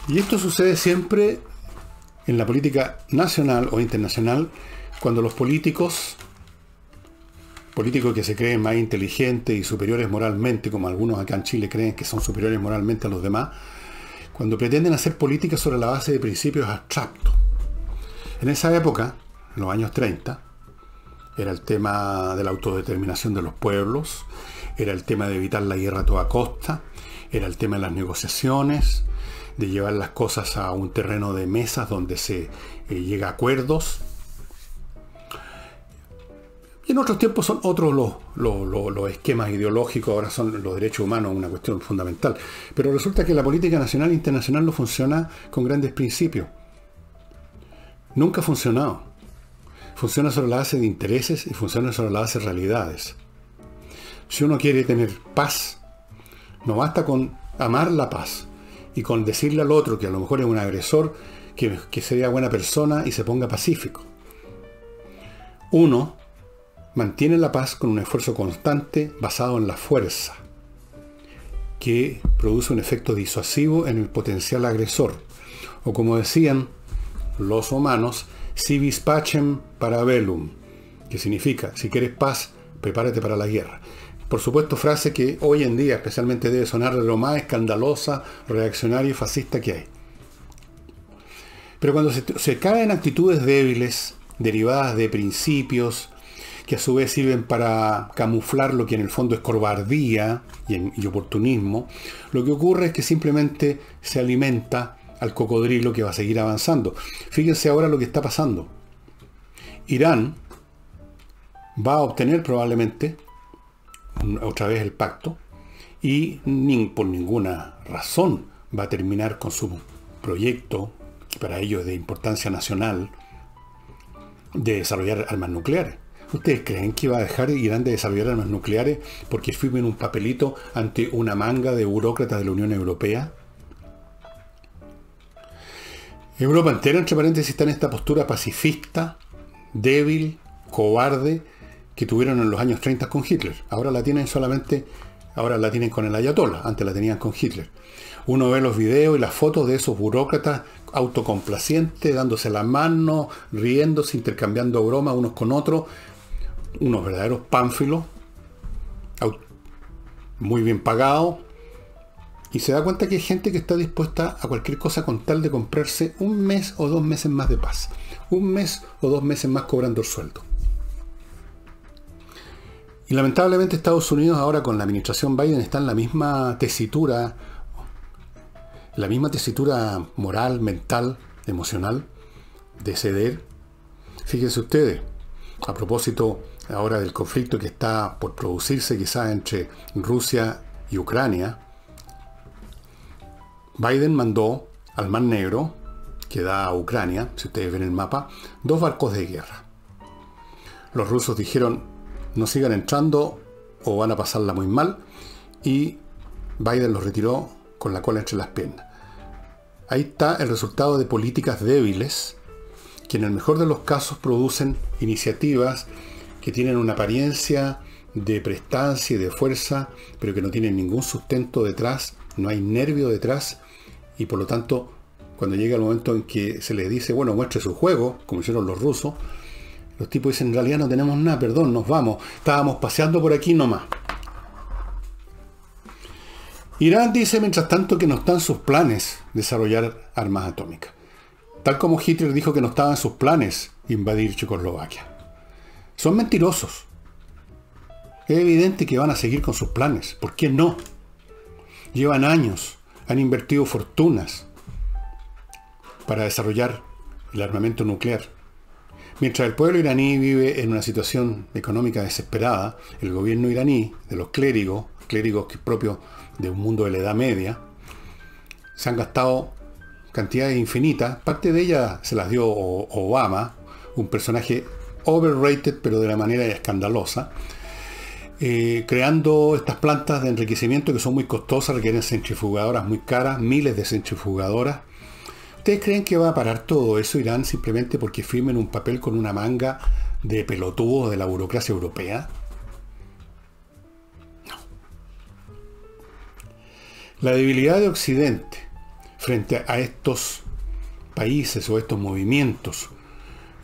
Y esto sucede siempre en la política nacional o internacional, cuando los políticos que se creen más inteligentes y superiores moralmente, como algunos acá en Chile creen que son superiores moralmente a los demás, cuando pretenden hacer política sobre la base de principios abstractos. En esa época, en los años 30, era el tema de la autodeterminación de los pueblos, era el tema de evitar la guerra a toda costa, era el tema de las negociaciones, de llevar las cosas a un terreno de mesas donde se llega a acuerdos, Y en otros tiempos son otros los esquemas ideológicos, ahora son los derechos humanos una cuestión fundamental. Pero resulta que la política nacional e internacional no funciona con grandes principios. Nunca ha funcionado. Funciona sobre la base de intereses y funciona sobre la base de realidades. Si uno quiere tener paz, no basta con amar la paz y con decirle al otro que a lo mejor es un agresor, que sería buena persona y se ponga pacífico. Uno mantiene la paz con un esfuerzo constante basado en la fuerza, que produce un efecto disuasivo en el potencial agresor. O como decían los romanos, si vis pacem para bellum, que significa, si quieres paz, prepárate para la guerra. Por supuesto, frase que hoy en día especialmente debe sonar de lo más escandalosa, reaccionaria y fascista que hay. Pero cuando se cae en actitudes débiles, derivadas de principios, que a su vez sirven para camuflar lo que en el fondo es cobardía y oportunismo, lo que ocurre es que simplemente se alimenta al cocodrilo que va a seguir avanzando. Fíjense ahora lo que está pasando. Irán va a obtener probablemente otra vez el pacto y por ninguna razón va a terminar con su proyecto, que para ellos es de importancia nacional, de desarrollar armas nucleares. ¿Ustedes creen que va a dejar Irán de desarrollar armas nucleares porque firmen un papelito ante una manga de burócratas de la Unión Europea? Europa entera, entre paréntesis, está en esta postura pacifista, débil, cobarde, que tuvieron en los años 30 con Hitler. Ahora la tienen con el Ayatollah, antes la tenían con Hitler. Uno ve los videos y las fotos de esos burócratas autocomplacientes, dándose la mano, riéndose, intercambiando bromas unos con otros, unos verdaderos pánfilos, muy bien pagados, y se da cuenta que hay gente que está dispuesta a cualquier cosa con tal de comprarse un mes o 2 meses más de paz, un mes o 2 meses más cobrando el sueldo. Y lamentablemente Estados Unidos ahora con la administración Biden está en la misma tesitura moral, mental, emocional, de ceder. Fíjense ustedes, a propósito ahora del conflicto que está por producirse quizás entre Rusia y Ucrania, Biden mandó al Mar Negro, que da a Ucrania, si ustedes ven el mapa, 2 barcos de guerra. Los rusos dijeron, no sigan entrando o van a pasarla muy mal, y Biden los retiró con la cola entre las piernas. Ahí está el resultado de políticas débiles que en el mejor de los casos producen iniciativas que tienen una apariencia de prestancia y de fuerza, pero que no tienen ningún sustento detrás, no hay nervio detrás, y por lo tanto, cuando llega el momento en que se les dice, bueno, muestre su juego, como hicieron los rusos, los tipos dicen, en realidad no tenemos nada, perdón, nos vamos, estábamos paseando por aquí nomás. Irán dice, mientras tanto, que no están en sus planes desarrollar armas atómicas. Tal como Hitler dijo que no estaba en sus planes invadir Checoslovaquia. Son mentirosos. Es evidente que van a seguir con sus planes. ¿Por qué no? Llevan años, han invertido fortunas para desarrollar el armamento nuclear. Mientras el pueblo iraní vive en una situación económica desesperada, el gobierno iraní, de los clérigos que propios de un mundo de la Edad Media, se han gastado cantidades infinitas. Parte de ellas se las dio Obama, un personaje overrated, pero de la manera escandalosa, creando estas plantas de enriquecimiento que son muy costosas, requieren centrifugadoras muy caras, miles de centrifugadoras. ¿Ustedes creen que va a parar todo eso Irán simplemente porque firmen un papel con una manga de pelotudos de la burocracia europea? No. La debilidad de Occidente frente a estos países o estos movimientos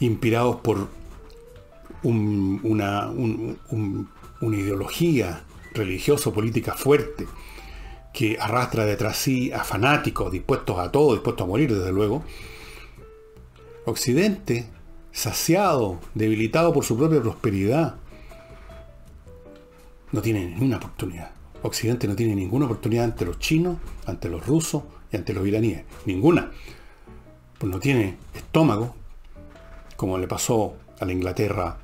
inspirados por una ideología religioso-política fuerte que arrastra detrás sí a fanáticos dispuestos a todo, dispuestos a morir desde luego. Occidente, saciado, debilitado por su propia prosperidad, no tiene ninguna oportunidad. Occidente no tiene ninguna oportunidad ante los chinos, ante los rusos y ante los iraníes. Ninguna. Pues no tiene estómago, como le pasó a la Inglaterra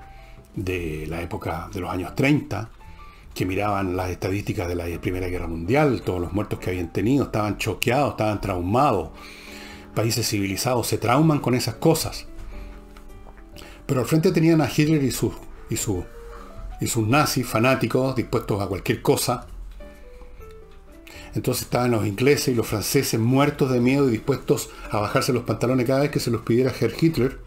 de la época de los años 30, que miraban las estadísticas de la Primera Guerra Mundial, todos los muertos que habían tenido, estaban choqueados, estaban traumados. Países civilizados se trauman con esas cosas. Pero al frente tenían a Hitler y sus nazis fanáticos dispuestos a cualquier cosa. Entonces estaban los ingleses y los franceses muertos de miedo y dispuestos a bajarse los pantalones cada vez que se los pidiera Herr Hitler,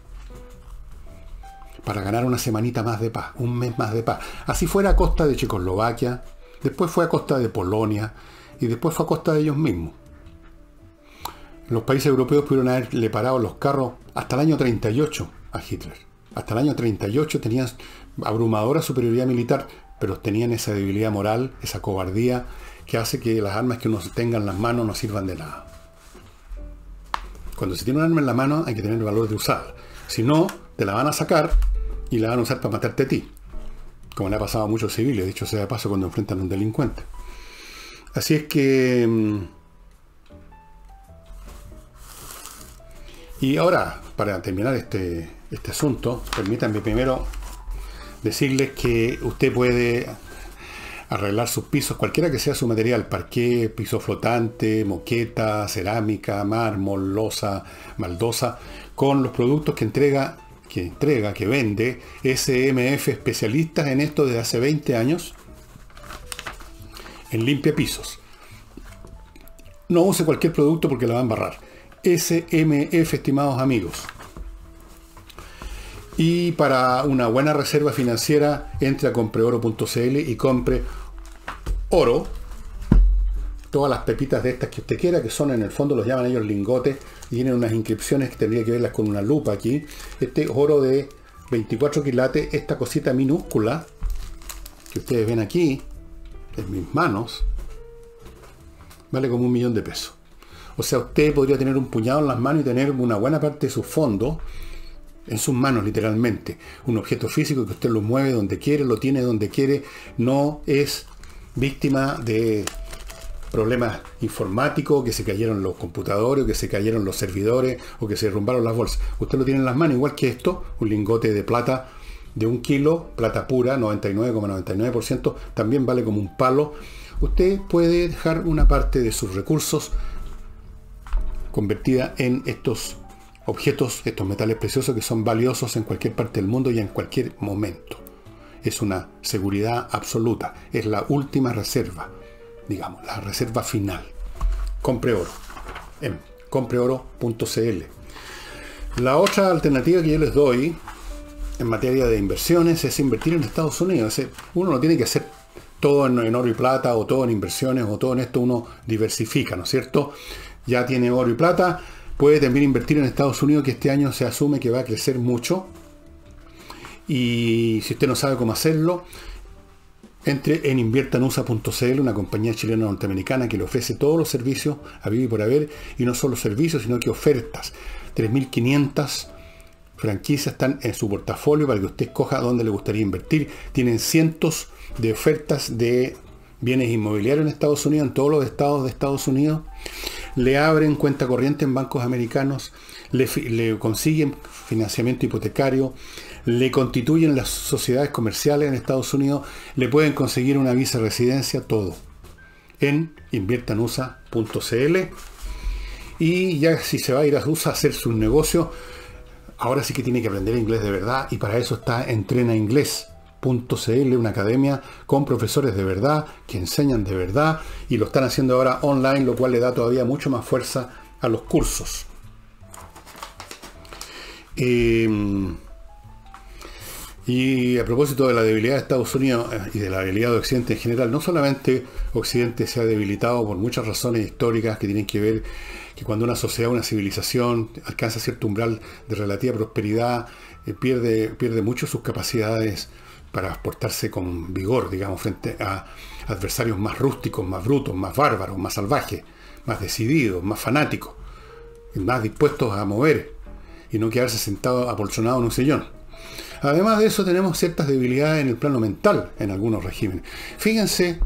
para ganar una semanita más de paz, un mes más de paz. Así fuera a costa de Checoslovaquia, después fue a costa de Polonia y después fue a costa de ellos mismos. Los países europeos pudieron haberle parado los carros hasta el año 38 a Hitler. Hasta el año 38 tenían abrumadora superioridad militar, pero tenían esa debilidad moral, esa cobardía, que hace que las armas que uno tenga en las manos no sirvan de nada. Cuando se tiene un arma en la mano hay que tener el valor de usarla. Si no, te la van a sacar y la van a usar para matarte a ti. Como le ha pasado a muchos civiles, dicho sea de paso, cuando enfrentan a un delincuente. Así es que... Y ahora, para terminar este asunto, permítanme primero decirles que usted puede arreglar sus pisos, cualquiera que sea su material, parqué, piso flotante, moqueta, cerámica, mármol, losa, baldosa, con los productos que vende SMF, especialistas en esto desde hace 20 años, en limpia pisos. No use cualquier producto porque la va a embarrar. SMF, estimados amigos. Y para una buena reserva financiera, entre a compreoro.cl y compre oro. Todas las pepitas de estas que usted quiera, que son, en el fondo los llaman ellos lingotes, y tienen unas inscripciones que tendría que verlas con una lupa aquí. Este oro de 24 quilates, esta cosita minúscula que ustedes ven aquí en mis manos, vale como $1.000.000. O sea, usted podría tener un puñado en las manos y tener una buena parte de su fondo en sus manos, literalmente. Un objeto físico que usted lo mueve donde quiere, lo tiene donde quiere, no es víctima de problemas informáticos, que se cayeron los computadores, o que se cayeron los servidores, o que se derrumbaron las bolsas. Usted lo tiene en las manos, igual que esto, un lingote de plata de 1 kilo, plata pura, 99,99%, también vale como un palo. Usted puede dejar una parte de sus recursos convertida en estos objetos, estos metales preciosos que son valiosos en cualquier parte del mundo y en cualquier momento. Es una seguridad absoluta, es la última reserva, digamos, la reserva final. Compre oro en compreoro.cl. La otra alternativa que yo les doy en materia de inversiones es invertir en Estados Unidos. Uno no tiene que hacer todo en oro y plata, o todo en inversiones, o todo en esto. Uno diversifica, ¿no es cierto? Ya tiene oro y plata, puede también invertir en Estados Unidos, que este año se asume que va a crecer mucho. Y si usted no sabe cómo hacerlo, entre en inviertanusa.cl, una compañía chilena norteamericana que le ofrece todos los servicios a vivir y por haber, y no solo servicios, sino que ofertas. 3.500 franquicias están en su portafolio para que usted escoja dónde le gustaría invertir. Tienen cientos de ofertas de bienes inmobiliarios en Estados Unidos, en todos los estados de Estados Unidos. Le abren cuenta corriente en bancos americanos, le consiguen financiamiento hipotecario, le constituyen las sociedades comerciales en Estados Unidos, le pueden conseguir una visa de residencia, todo en inviertanusa.cl. Y ya si se va a ir a USA a hacer sus negocios, ahora sí que tiene que aprender inglés de verdad, y para eso está entrenainglés.cl, una academia con profesores de verdad, que enseñan de verdad, y lo están haciendo ahora online, lo cual le da todavía mucho más fuerza a los cursos. Y a propósito de la debilidad de Estados Unidos y de la debilidad de Occidente en general, no solamente Occidente se ha debilitado por muchas razones históricas que tienen que ver que cuando una sociedad, una civilización alcanza cierto umbral de relativa prosperidad, pierde mucho sus capacidades para portarse con vigor, digamos, frente a adversarios más rústicos, más brutos, más bárbaros, más salvajes, más decididos, más fanáticos, más dispuestos a mover y no quedarse sentado apoltronado en un sillón. Además de eso, tenemos ciertas debilidades en el plano mental en algunos regímenes. Fíjense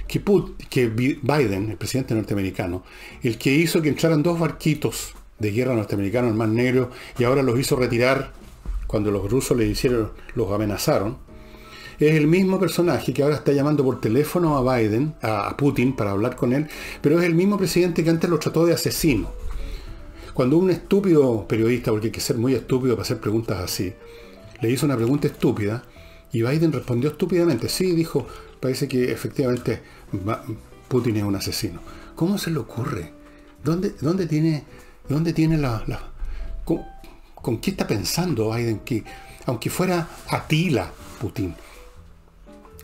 que Biden, el presidente norteamericano, el que hizo que entraran 2 barquitos de guerra norteamericanos, el Mar Negro, y ahora los hizo retirar cuando los rusos los amenazaron, es el mismo personaje que ahora está llamando por teléfono a Biden, a Putin, para hablar con él, pero es el mismo presidente que antes lo trató de asesino. Cuando un estúpido periodista, porque hay que ser muy estúpido para hacer preguntas así, le hizo una pregunta estúpida, y Biden respondió estúpidamente. Sí, dijo, parece que efectivamente Putin es un asesino. ¿Cómo se le ocurre? ¿Dónde tiene ¿Con qué está pensando Biden? Que aunque fuera Atila Putin,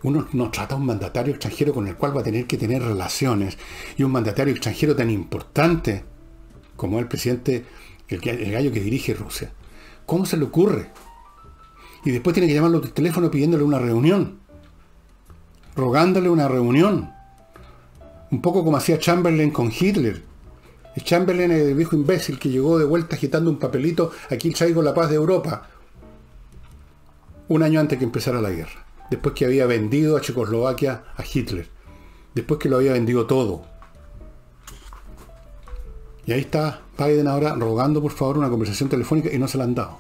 uno no trata a un mandatario extranjero con el cual va a tener que tener relaciones, y un mandatario extranjero tan importante como el presidente, el gallo que dirige Rusia. ¿Cómo se le ocurre? Y después tiene que llamarlo por teléfono pidiéndole una reunión, rogándole una reunión. Un poco como hacía Chamberlain con Hitler. Chamberlain es el viejo imbécil que llegó de vuelta agitando un papelito: aquí traigo la paz de Europa, un año antes que empezara la guerra, después que había vendido a Checoslovaquia a Hitler, después que lo había vendido todo. Y ahí está Biden ahora rogando por favor una conversación telefónica, y no se la han dado.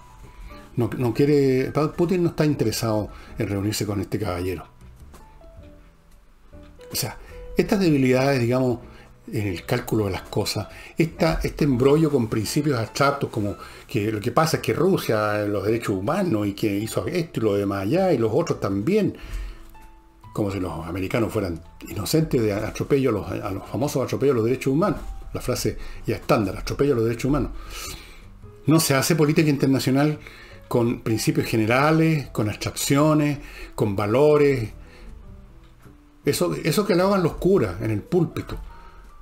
No quiere, Putin no está interesado en reunirse con este caballero. O sea, estas debilidades, digamos, en el cálculo de las cosas, este embrollo con principios abstractos, como que lo que pasa es que Rusia, los derechos humanos, y que hizo esto y lo demás allá, y los otros también, como si los americanos fueran inocentes de atropello a los famosos atropellos a los derechos humanos. La frase ya estándar, atropello a los derechos humanos. No se hace política internacional con principios generales, con abstracciones, con valores. Eso que lo hagan los curas en el púlpito.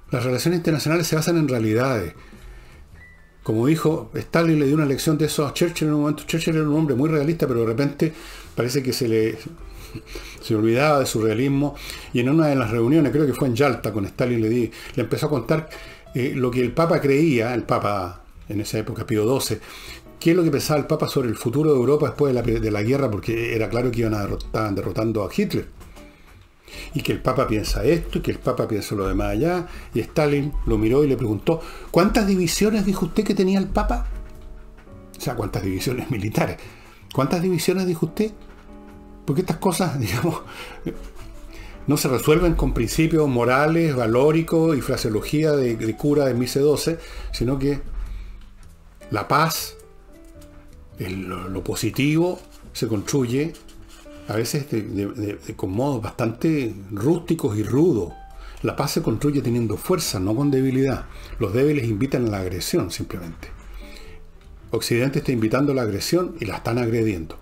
Las relaciones internacionales se basan en realidades. Como dijo, Stalin le dio una lección de eso a Churchill en un momento. Churchill era un hombre muy realista, pero de repente parece que se olvidaba de su realismo. Y en una de las reuniones, creo que fue en Yalta con Stalin, le empezó a contar lo que el Papa creía, el Papa en esa época, Pío XII, qué es lo que pensaba el Papa sobre el futuro de Europa después de la guerra, porque era claro que estaban derrotando a Hitler. Y que el Papa piensa esto, y que el Papa piensa lo demás allá. Y Stalin lo miró y le preguntó: ¿cuántas divisiones dijo usted que tenía el Papa? O sea, ¿cuántas divisiones militares? ¿Cuántas divisiones dijo usted? Porque estas cosas, digamos, no se resuelven con principios morales, valóricos y fraseología de cura de Mise XII, sino que la paz, lo positivo, se construye a veces con modos bastante rústicos y rudos. La paz se construye teniendo fuerza, no con debilidad. Los débiles invitan a la agresión, simplemente. Occidente está invitando a la agresión y la están agrediendo.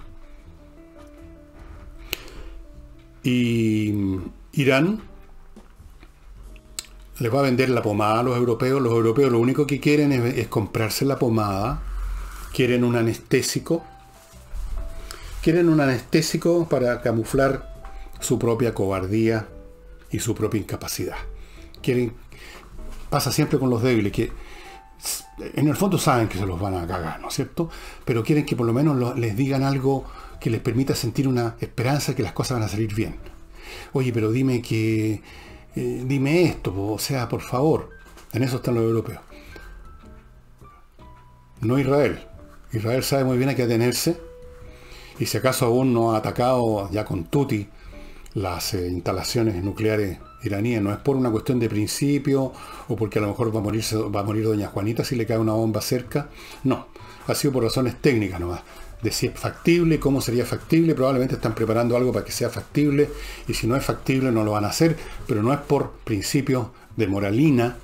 Y Irán les va a vender la pomada a los europeos. Los europeos lo único que quieren es comprarse la pomada. Quieren un anestésico. Quieren un anestésico para camuflar su propia cobardía y su propia incapacidad. Pasa siempre con los débiles, que en el fondo saben que se los van a cagar, ¿no es cierto? Pero quieren que por lo menos les digan algo que les permita sentir una esperanza que las cosas van a salir bien. Oye, pero dime esto, o sea, por favor. En eso están los europeos. No Israel. Israel sabe muy bien a qué atenerse. Y si acaso aún no ha atacado ya con tutti las instalaciones nucleares iraníes, no es por una cuestión de principio o porque a lo mejor va a morir doña Juanita si le cae una bomba cerca. No, ha sido por razones técnicas nomás. De si es factible, cómo sería factible. Probablemente están preparando algo para que sea factible, y si no es factible no lo van a hacer, pero no es por principios de moralina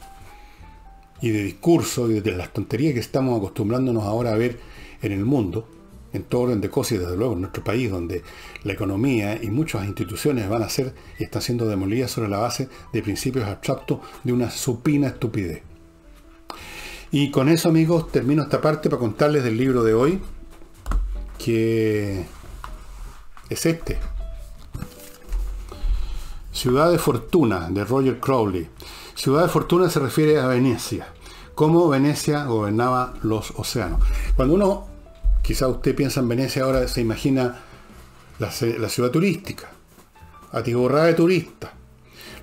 y de discurso y de las tonterías que estamos acostumbrándonos ahora a ver en el mundo, en todo orden de cosas, y desde luego en nuestro país, donde la economía y muchas instituciones van a ser y están siendo demolidas sobre la base de principios abstractos de una supina estupidez. Y con eso, amigos, termino esta parte para contarles del libro de hoy, que es este: Ciudad de Fortuna, de Roger Crowley. Ciudad de Fortuna se refiere a Venecia, cómo Venecia gobernaba los océanos. Cuando uno, quizá usted piensa en Venecia ahora, se imagina la ciudad turística, atiborrada de turistas,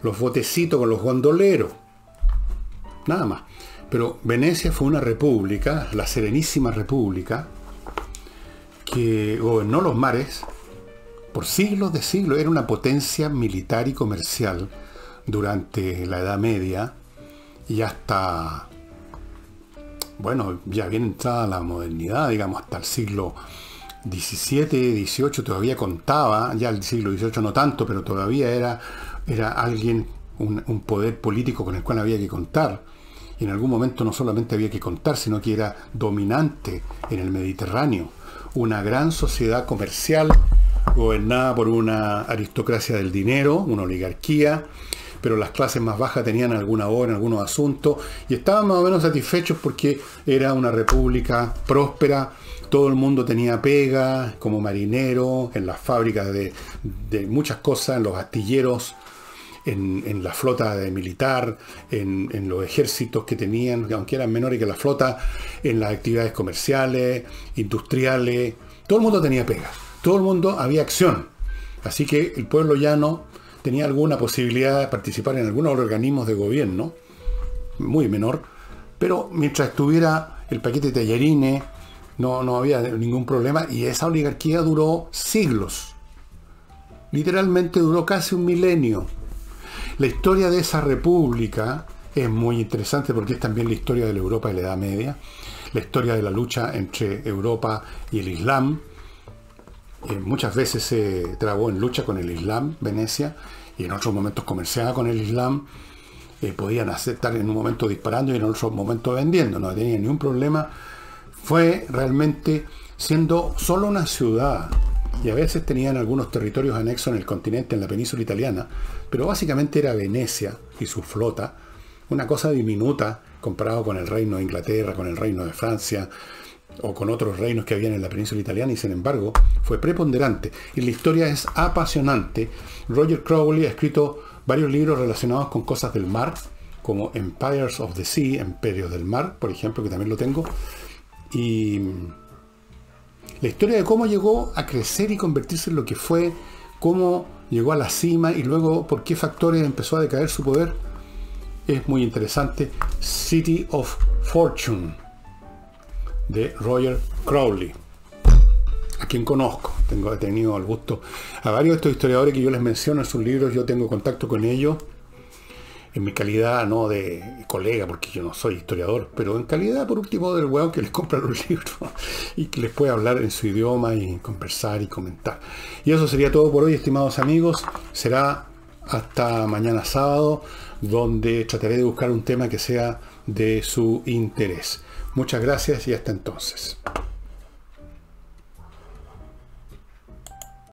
los botecitos con los gondoleros, nada más. Pero Venecia fue una república, la Serenísima República, que gobernó los mares por siglos de siglos, era una potencia militar y comercial durante la Edad Media y hasta, bueno, ya bien entrada la modernidad, digamos, hasta el siglo XVII, XVIII todavía contaba, ya el siglo XVIII no tanto, pero todavía era alguien, un poder político con el cual había que contar. Y en algún momento no solamente había que contar, sino que era dominante en el Mediterráneo. Una gran sociedad comercial gobernada por una aristocracia del dinero, una oligarquía, pero las clases más bajas tenían alguna voz en algunos asuntos y estaban más o menos satisfechos porque era una república próspera. Todo el mundo tenía pega como marinero, en las fábricas de muchas cosas, en los astilleros, en la flota de militar, en los ejércitos que tenían, aunque eran menores que la flota, en las actividades comerciales, industriales. Todo el mundo tenía pega, todo el mundo había acción. Así que el pueblo llano tenía alguna posibilidad de participar en algunos organismos de gobierno, muy menor, pero mientras estuviera el paquete de tallarines, no había ningún problema, y esa oligarquía duró siglos. Literalmente duró casi un milenio. La historia de esa república es muy interesante porque es también la historia de la Europa de la Edad Media, la historia de la lucha entre Europa y el Islam. Muchas veces se trabó en lucha con el Islam, Venecia, y en otros momentos comerciaba con el Islam. Podían estar en un momento disparando y en otro momento vendiendo, no tenían ningún problema. Fue realmente siendo solo una ciudad, y a veces tenían algunos territorios anexos en el continente, en la península italiana, pero básicamente era Venecia y su flota, una cosa diminuta comparado con el reino de Inglaterra, con el reino de Francia, o con otros reinos que habían en la península italiana, y sin embargo fue preponderante. Y la historia es apasionante. Roger Crowley ha escrito varios libros relacionados con cosas del mar, como Empires of the Sea, Imperios del Mar, por ejemplo, que también lo tengo. Y la historia de cómo llegó a crecer y convertirse en lo que fue, cómo llegó a la cima y luego por qué factores empezó a decaer su poder, es muy interesante. City of Fortune, de Roger Crowley, a quien conozco. He tenido el gusto, a varios de estos historiadores que yo les menciono en sus libros, yo tengo contacto con ellos en mi calidad, no de colega, porque yo no soy historiador, pero en calidad, por último, del hueón que les compra los libros y que les puede hablar en su idioma y conversar y comentar. Y eso sería todo por hoy, estimados amigos. Será hasta mañana sábado, donde trataré de buscar un tema que sea de su interés. Muchas gracias y hasta entonces.